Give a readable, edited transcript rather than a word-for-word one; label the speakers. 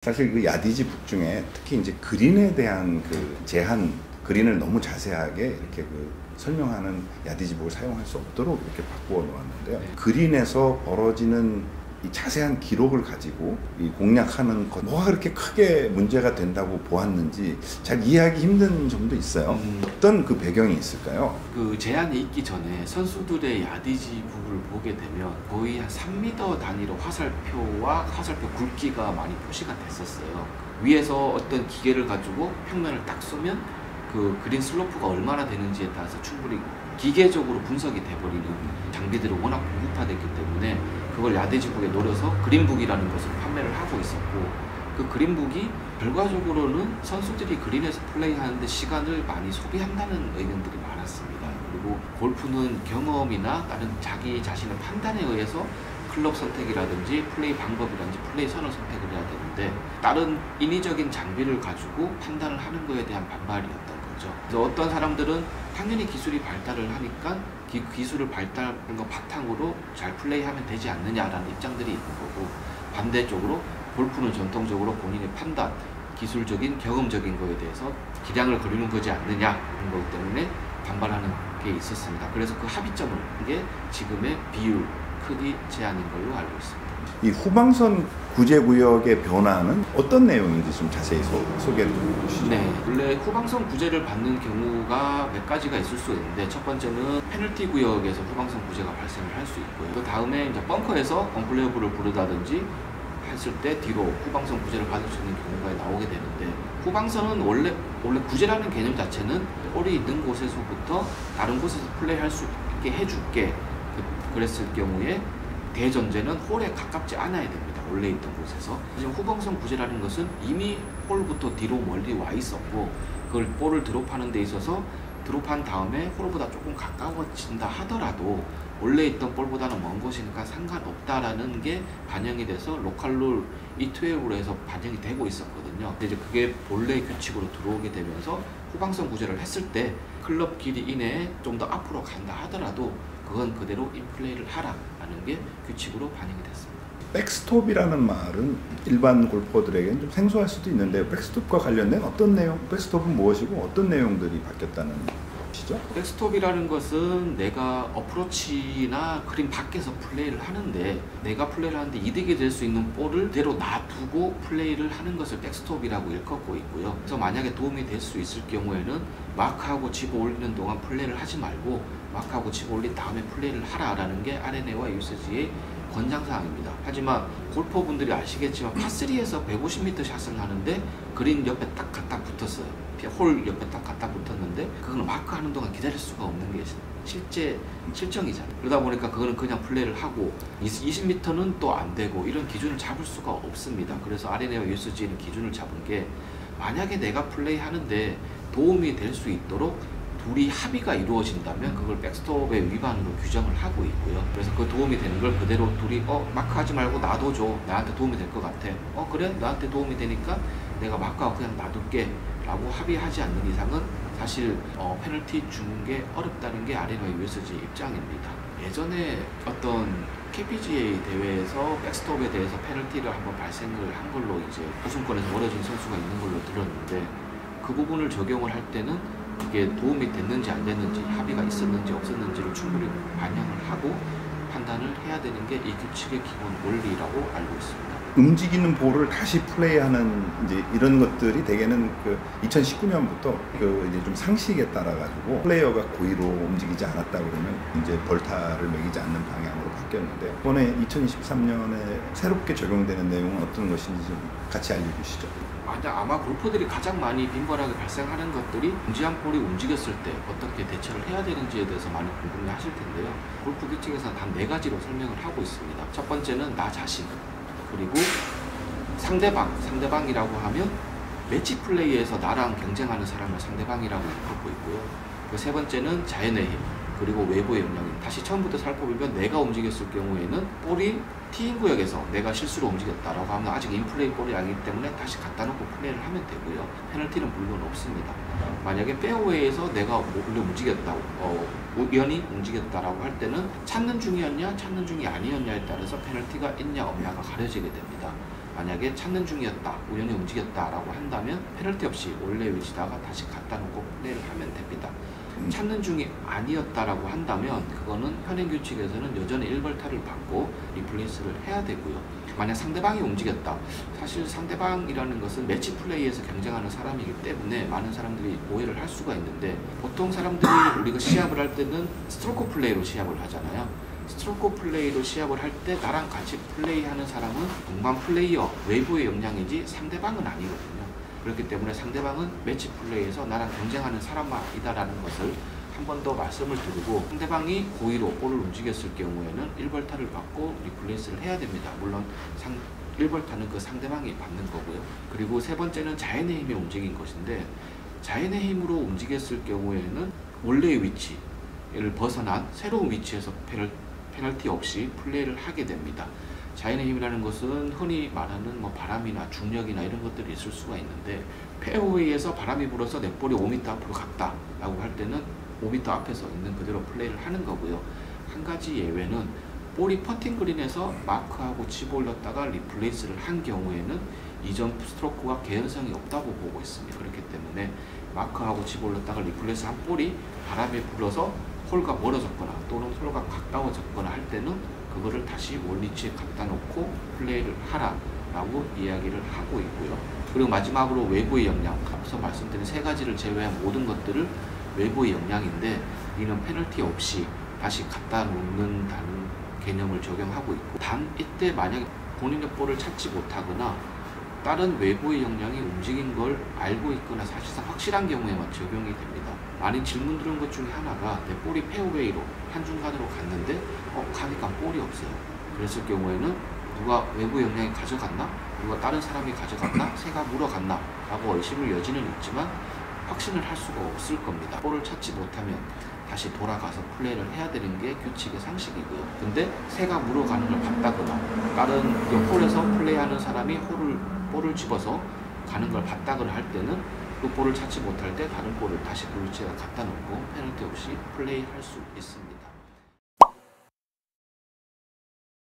Speaker 1: 사실 그 야디지 북 중에 특히 이제 그린에 대한 그 제한, 그린을 너무 자세하게 이렇게 그 설명하는 야디지 북을 사용할 수 없도록 이렇게 바꾸어 놓았는데요. 그린에서 벌어지는 이 자세한 기록을 가지고 이 공략하는 것, 뭐가 그렇게 크게 문제가 된다고 보았는지 잘 이해하기 힘든 점도 있어요. 어떤 그 배경이 있을까요?
Speaker 2: 그 제한이 있기 전에 선수들의 야디지 북을 보게 되면 거의 한 3m 단위로 화살표와 화살표 굵기가 많이 표시가 됐었어요. 위에서 어떤 기계를 가지고 평면을 딱 쏘면 그 그린 슬로프가 얼마나 되는지에 따라서 충분히 기계적으로 분석이 돼버리는 장비들이 워낙 고급화됐기 때문에 그걸 야디지북에 노려서 그린북이라는 것을 판매를 하고 있었고, 그 그린북이 결과적으로는 선수들이 그린에서 플레이하는데 시간을 많이 소비한다는 의견들이 많았습니다. 그리고 골프는 경험이나 다른 자기 자신의 판단에 의해서 클럽 선택이라든지 플레이 방법이라든지 플레이 선을 선택을 해야 되는데, 다른 인위적인 장비를 가지고 판단을 하는 것에 대한 반발이었던 거죠. 그래서 어떤 사람들은 당연히 기술이 발달을 하니까 기술을 발달한 거 바탕으로 잘 플레이하면 되지 않느냐라는 입장들이 있는 거고, 반대쪽으로 골프는 전통적으로 본인의 판단, 기술적인 경험적인 거에 대해서 기량을 거두는 거지 않느냐는 거기 때문에 반발하는 게 있었습니다. 그래서 그 합의점을 이게 지금의 비율, 크기 제한인 걸로 알고 있습니다.
Speaker 1: 이 후방선 구제구역의 변화는 어떤 내용인지 좀 자세히 소개를 좀 해주시죠.
Speaker 2: 네, 원래 후방선 구제를 받는 경우가 몇 가지가 있을 수 있는데, 첫 번째는 페널티 구역에서 후방선 구제가 발생을 할 수 있고요. 그 다음에 이제 벙커에서 언플레이어블을 부르다든지 했을 때 뒤로 후방선 구제를 받을 수 있는 경우가 나오게 되는데, 후방선은 원래 구제라는 개념 자체는 볼이 있는 곳에서부터 다른 곳에서 플레이할 수 있게 해줄게, 그랬을 경우에 대전제는 홀에 가깝지 않아야 됩니다. 원래 있던 곳에서. 지금 후방선 구제라는 것은 이미 홀부터 뒤로 멀리 와 있었고, 그걸 볼을 드롭하는 데 있어서 드롭한 다음에 홀보다 조금 가까워진다 하더라도 원래 있던 볼보다는 먼 곳이니까 상관없다라는 게 반영이 돼서 로컬룰 E12에서 반영이 되고 있었거든요. 근데 이제 그게 본래 규칙으로 들어오게 되면서 후방선 구제를 했을 때 클럽 길이 이내에 좀 더 앞으로 간다 하더라도 그건 그대로 인플레이를 하라라는 게 규칙으로 반영이 됐습니다.
Speaker 1: 백스톱이라는 말은 일반 골퍼들에게는 좀 생소할 수도 있는데, 백스톱과 관련된 어떤 내용, 백스톱은 무엇이고 어떤 내용들이 바뀌었다는 것이죠?
Speaker 2: 백스톱이라는 것은 내가 어프로치나 그린 밖에서 플레이를 하는데, 내가 플레이를 하는데 이득이 될 수 있는 볼을 그대로 놔두고 플레이를 하는 것을 백스톱이라고 일컫고 있고요. 그래서 만약에 도움이 될 수 있을 경우에는 마크하고 집어 올리는 동안 플레이를 하지 말고 마크하고 집어 올린 다음에 플레이를 하라라는 게 R&A와 유세지의 권장사항입니다. 하지만 골퍼분들이 아시겠지만 파3에서 150m 샷을 하는데 그린 옆에 딱 갖다 붙었어요. 홀 옆에 딱 갖다 붙었는데 그거는 마크하는 동안 기다릴 수가 없는 게 실제 실정이잖아요. 그러다 보니까 그거는 그냥 플레이를 하고 20m는 또 안 되고, 이런 기준을 잡을 수가 없습니다. 그래서 R&A와 USG는 기준을 잡은 게, 만약에 내가 플레이하는데 도움이 될 수 있도록 둘이 합의가 이루어진다면 그걸 백스톱의 위반으로 규정을 하고 있고요. 그래서 그 도움이 되는 걸 그대로 둘이 마크하지 말고 놔둬줘, 나한테 도움이 될 것 같아, 그래 나한테 도움이 되니까 내가 마크하고 그냥 놔둘게 라고 합의하지 않는 이상은 사실 페널티 주는 게 어렵다는 게 R&A USG 입장입니다. 예전에 어떤 KPGA 대회에서 백스톱에 대해서 페널티를 한번 발생을 한 걸로 이제 우승권에서 멀어진 선수가 있는 걸로 들었는데, 그 부분을 적용을 할 때는 그게 도움이 됐는지 안 됐는지, 합의가 있었는지 없었는지를 충분히 반영을 하고 판단을 해야 되는 게 이 규칙의 기본 원리라고 알고 있습니다.
Speaker 1: 움직이는 볼을 다시 플레이하는 이제 이런 것들이 대개는 그 2019년부터 그 이제 좀 상식에 따라 가지고 플레이어가 고의로 움직이지 않았다 그러면 이제 벌타를 매기지 않는 방향으로 바뀌었는데, 이번에 2023년에 새롭게 적용되는 내용은 어떤 것인지 좀 같이 알려주시죠.
Speaker 2: 아마 골퍼들이 가장 많이 빈번하게 발생하는 것들이 진지한 볼이 움직였을 때 어떻게 대처를 해야 되는지에 대해서 많이 궁금해 하실 텐데요. 골프 규칙에서는 단 4가지로 설명을 하고 있습니다. 첫 번째는 나 자신, 그리고 상대방이라고 하면 매치 플레이에서 나랑 경쟁하는 사람을 상대방이라고 일컫고 있고요. 그 세 번째는 자연의 힘, 그리고 외부의 영향입니다. 다시 처음부터 살펴보면 내가 움직였을 경우에는 볼이 티인 구역에서 내가 실수로 움직였다라고 하면 아직 인플레이 볼이 아니기 때문에 다시 갖다 놓고 플레이를 하면 되고요. 페널티는 물론 없습니다. 만약에 페어웨이에서 내가 몰래 움직였다고, 우연히 움직였다라고 할 때는 찾는 중이었냐 찾는 중이 아니었냐에 따라서 페널티가 있냐 없냐가 가려지게 됩니다. 만약에 찾는 중이었다, 우연히 움직였다라고 한다면 페널티 없이 원래 위치다가 다시 갖다 놓고 플레이를 하면 됩니다. 찾는 중이 아니었다라고 한다면 그거는 현행 규칙에서는 여전히 1벌타를 받고 리플레이스를 해야 되고요. 만약 상대방이 움직였다. 사실 상대방이라는 것은 매치 플레이에서 경쟁하는 사람이기 때문에 많은 사람들이 오해를 할 수가 있는데, 보통 사람들이 우리가 시합을 할 때는 스트로크 플레이로 시합을 하잖아요. 스트로크 플레이로 시합을 할 때 나랑 같이 플레이하는 사람은 동반 플레이어 외부의 역량이지 상대방은 아니거든요. 그렇기 때문에 상대방은 매치 플레이에서 나랑 경쟁하는 사람이다라는 것을 한 번 더 말씀을 드리고, 상대방이 고의로 볼을 움직였을 경우에는 1벌타를 받고 리플레이스를 해야 됩니다. 물론 1벌타는 그 상대방이 받는 거고요. 그리고 세 번째는 자연의 힘에 움직인 것인데, 자연의 힘으로 움직였을 경우에는 원래의 위치를 벗어난 새로운 위치에서 페널티 없이 플레이를 하게 됩니다. 자연의 힘이라는 것은 흔히 말하는 뭐 바람이나 중력이나 이런 것들이 있을 수가 있는데, 페어웨이에서 바람이 불어서 내 볼이 5m 앞으로 갔다 라고 할 때는 5m 앞에서 있는 그대로 플레이를 하는 거고요. 한 가지 예외는 볼이 퍼팅 그린에서 마크하고 집어 올렸다가 리플레이스를 한 경우에는 이전 스트로크가 개연성이 없다고 보고 있습니다. 그렇기 때문에 마크하고 집어 올렸다가 리플레이스 한 볼이 바람에 불어서 홀과 멀어졌거나 또는 홀과 가까워졌거나 할 때는 그거를 다시 원위치에 갖다 놓고 플레이를 하라라고 이야기를 하고 있고요. 그리고 마지막으로 외부의 역량, 앞서 말씀드린 세 가지를 제외한 모든 것들을 외부의 역량인데, 이는 페널티 없이 다시 갖다 놓는다는 개념을 적용하고 있고, 단 이때 만약에 본인의 볼을 찾지 못하거나 다른 외부의 역량이 움직인 걸 알고 있거나 사실상 확실한 경우에만 적용이 됩니다. 많이 질문 들은 것 중에 하나가 내 볼이 페어웨이로 한중간으로 갔는데 가니까 볼이 없어요. 그랬을 경우에는 누가 외부 역량이 가져갔나? 누가 다른 사람이 가져갔나? 새가 물어갔나? 라고 의심을 여지는 있지만 확신을 할 수가 없을 겁니다. 볼을 찾지 못하면 다시 돌아가서 플레이를 해야 되는 게 규칙의 상식이고요. 근데 새가 물어가는 걸 봤다거나 다른 옆홀에서 플레이하는 사람이 볼을 집어서 가는 걸 봤다거나 할 때는 그 볼을 찾지 못할 때 다른 볼을 다시 그 위치에 갖다 놓고 페널티 없이 플레이할 수 있습니다.